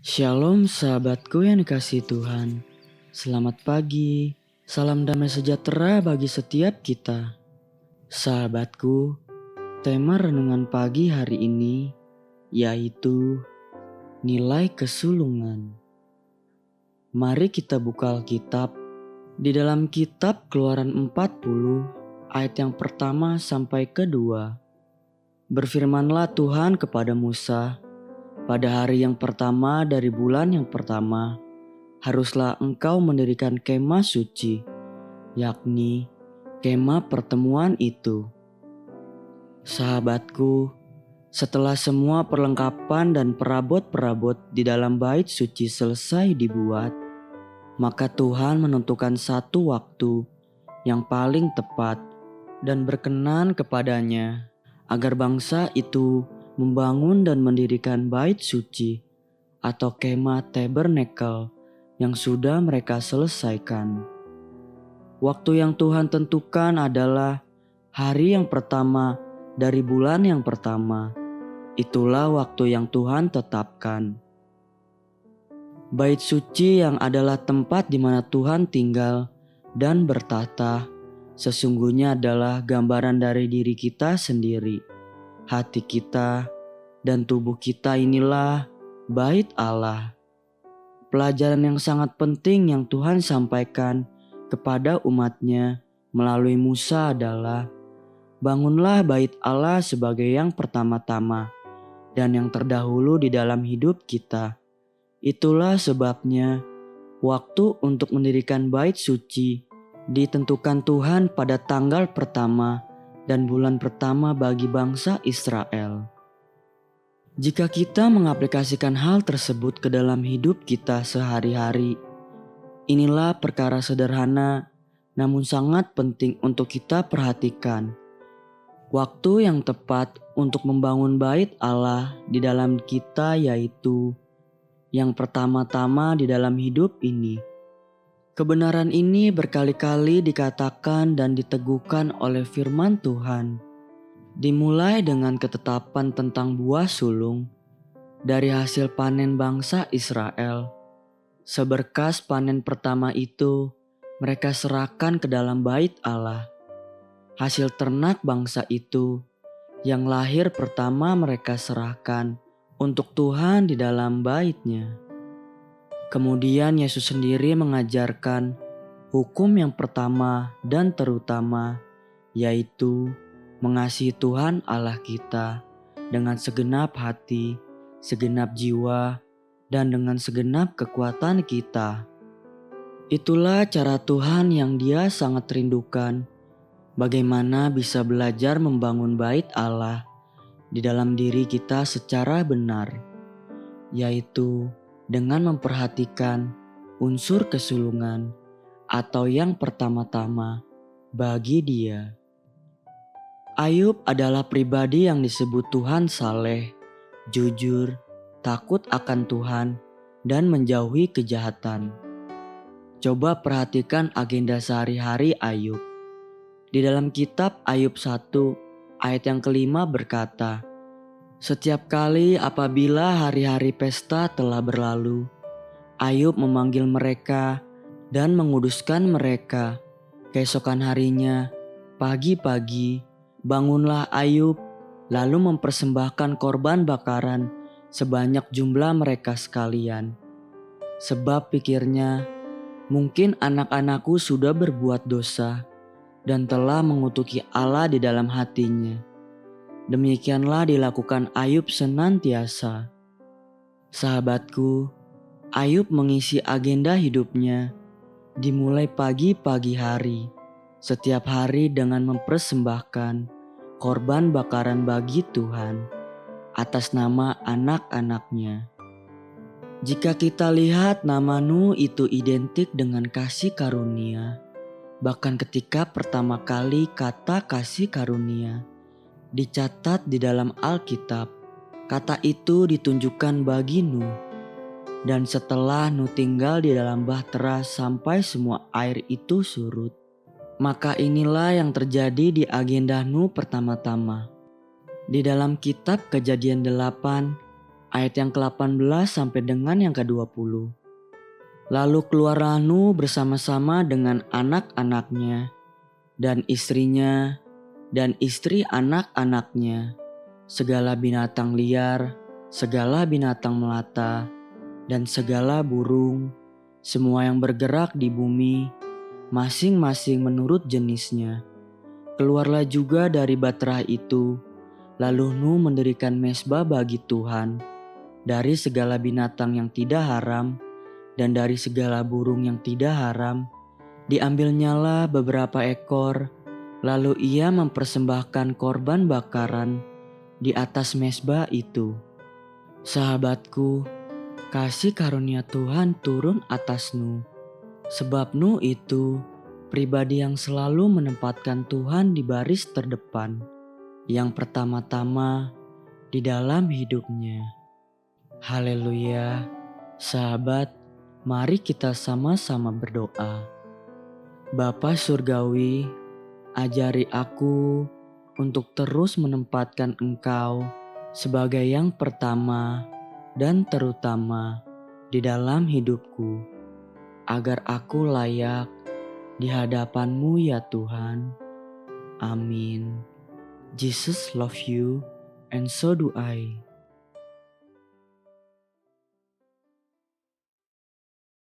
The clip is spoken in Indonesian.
Shalom sahabatku yang dikasihi Tuhan. Selamat pagi, salam damai sejahtera bagi setiap kita. Sahabatku, tema renungan pagi hari ini yaitu nilai kesulungan. Mari kita buka Alkitab di dalam kitab Keluaran 40 ayat yang pertama sampai kedua. Berfirmanlah Tuhan kepada Musa, pada hari yang pertama dari bulan yang pertama, haruslah engkau mendirikan kemah suci, yakni kemah pertemuan itu. Sahabatku, setelah semua perlengkapan dan perabot-perabot di dalam bait suci selesai dibuat, maka Tuhan menentukan satu waktu yang paling tepat dan berkenan kepadanya agar bangsa itu membangun dan mendirikan bait suci atau kemah tabernakel yang sudah mereka selesaikan. Waktu yang Tuhan tentukan adalah hari yang pertama dari bulan yang pertama. Itulah waktu yang Tuhan tetapkan. Bait suci yang adalah tempat di mana Tuhan tinggal dan bertahta sesungguhnya adalah gambaran dari diri kita sendiri. Hati kita dan tubuh kita inilah bait Allah. Pelajaran yang sangat penting yang Tuhan sampaikan kepada umatnya melalui Musa adalah, bangunlah bait Allah sebagai yang pertama-tama dan yang terdahulu di dalam hidup kita. Itulah sebabnya waktu untuk mendirikan bait suci ditentukan Tuhan pada tanggal pertama dan bulan pertama bagi bangsa Israel. Jika kita mengaplikasikan hal tersebut ke dalam hidup kita sehari-hari, inilah perkara sederhana namun sangat penting untuk kita perhatikan. Waktu yang tepat untuk membangun bait Allah di dalam kita yaitu yang pertama-tama di dalam hidup ini. Kebenaran ini berkali-kali dikatakan dan diteguhkan oleh firman Tuhan. Dimulai dengan ketetapan tentang buah sulung dari hasil panen bangsa Israel. Seberkas panen pertama itu, mereka serahkan ke dalam bait Allah. Hasil ternak bangsa itu yang lahir pertama mereka serahkan untuk Tuhan di dalam bait-Nya. Kemudian Yesus sendiri mengajarkan hukum yang pertama dan terutama, yaitu mengasihi Tuhan Allah kita dengan segenap hati, segenap jiwa, dan dengan segenap kekuatan kita. Itulah cara Tuhan yang Dia sangat rindukan, bagaimana bisa belajar membangun bait Allah di dalam diri kita secara benar, yaitu dengan memperhatikan unsur kesulungan atau yang pertama-tama bagi Dia. Ayub adalah pribadi yang disebut Tuhan saleh, jujur, takut akan Tuhan, dan menjauhi kejahatan. Coba perhatikan agenda sehari-hari Ayub. Di dalam kitab Ayub 1 ayat yang kelima berkata, setiap kali apabila hari-hari pesta telah berlalu, Ayub memanggil mereka dan menguduskan mereka. Keesokan harinya, pagi-pagi, bangunlah Ayub, lalu mempersembahkan korban bakaran sebanyak jumlah mereka sekalian. Sebab pikirnya, mungkin anak-anakku sudah berbuat dosa dan telah mengutuki Allah di dalam hatinya. Demikianlah dilakukan Ayub senantiasa. Sahabatku, Ayub mengisi agenda hidupnya dimulai pagi-pagi hari, setiap hari dengan mempersembahkan korban bakaran bagi Tuhan atas nama anak-anaknya. Jika kita lihat nama Nuh itu identik dengan kasih karunia, bahkan ketika pertama kali kata kasih karunia dicatat di dalam Alkitab, kata itu ditunjukkan bagi Nuh. Dan setelah Nuh tinggal di dalam bahtera sampai semua air itu surut, maka inilah yang terjadi di agenda Nuh pertama-tama. Di dalam kitab Kejadian 8 ayat yang ke-18 sampai dengan yang ke-20. Lalu keluarlah Nuh bersama-sama dengan anak-anaknya dan istrinya dan istri anak-anaknya, segala binatang liar, segala binatang melata, dan segala burung, semua yang bergerak di bumi, masing-masing menurut jenisnya. Keluarlah juga dari bahtera itu, lalu Nuh mendirikan mezbah bagi Tuhan, dari segala binatang yang tidak haram, dan dari segala burung yang tidak haram. Diambilnyalah beberapa ekor, lalu ia mempersembahkan korban bakaran di atas mezbah itu. Sahabatku, kasih karunia Tuhan turun atas Nuh, sebab Nuh itu pribadi yang selalu menempatkan Tuhan di baris terdepan, yang pertama-tama di dalam hidupnya. Haleluya. Sahabat, mari kita sama-sama berdoa. Bapa Surgawi, ajari aku untuk terus menempatkan Engkau sebagai yang pertama dan terutama di dalam hidupku, agar aku layak di hadapan-Mu ya Tuhan. Amin. Jesus love you and so do I.